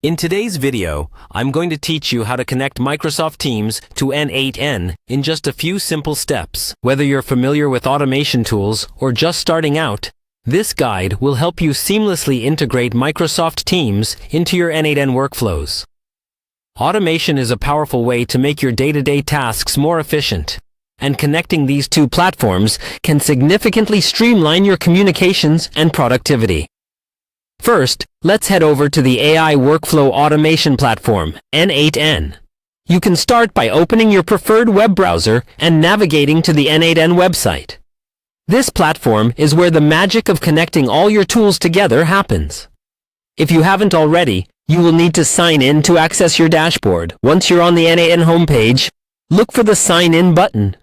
In today's video, I'm going to teach you how to connect Microsoft Teams to N8n in just a few simple steps. Whether you're familiar with automation tools or just starting out, this guide will help you seamlessly integrate Microsoft Teams into your N8n workflows. Automation is a powerful way to make your day-to-day tasks more efficient, and connecting these two platforms can significantly streamline your communications and productivity. First, let's head over to the AI Workflow Automation Platform, N8n. You can start by opening your preferred web browser and navigating to the N8n website. This platform is where the magic of connecting all your tools together happens. If you haven't already, you will need to sign in to access your dashboard. Once you're on the N8n homepage, look for the Sign In button,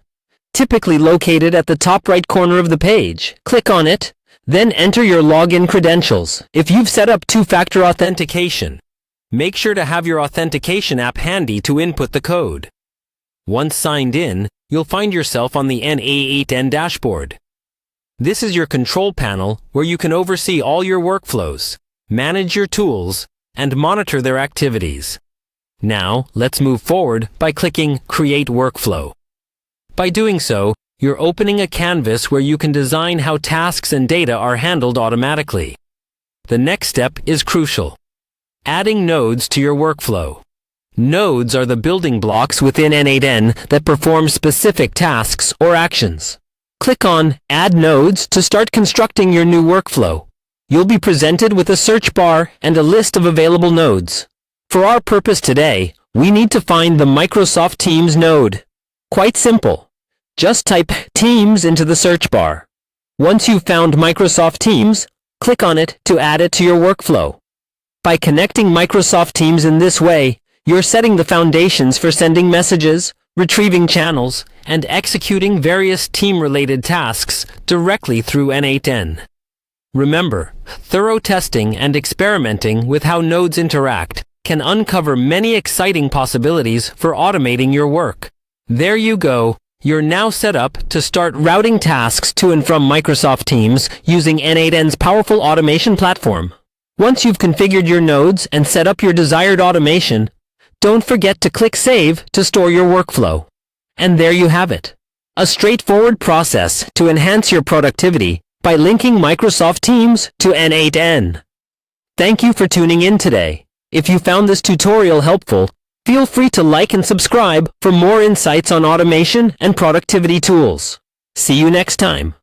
typically located at the top right corner of the page. Click on it. Then enter your login credentials. If you've set up two-factor authentication, make sure to have your authentication app handy to input the code. Once signed in, you'll find yourself on the N8n dashboard. This is your control panel where you can oversee all your workflows, manage your tools, and monitor their activities. Now, let's move forward by clicking Create Workflow. By doing so, you're opening a canvas where you can design how tasks and data are handled automatically. The next step is crucial: adding nodes to your workflow. Nodes are the building blocks within N8n that perform specific tasks or actions. Click on Add Nodes to start constructing your new workflow. You'll be presented with a search bar and a list of available nodes. For our purpose today, we need to find the Microsoft Teams node. Quite simple. Just type Teams into the search bar. Once you've found Microsoft Teams, click on it to add it to your workflow. By connecting Microsoft Teams in this way, you're setting the foundations for sending messages, retrieving channels, and executing various team-related tasks directly through N8n. Remember, thorough testing and experimenting with how nodes interact can uncover many exciting possibilities for automating your work. There you go. You're now set up to start routing tasks to and from Microsoft Teams using N8n's powerful automation platform. Once you've configured your nodes and set up your desired automation, don't forget to click Save to store your workflow. And there you have it. A straightforward process to enhance your productivity by linking Microsoft Teams to N8n. Thank you for tuning in today. If you found this tutorial helpful, feel free to like and subscribe for more insights on automation and productivity tools. See you next time.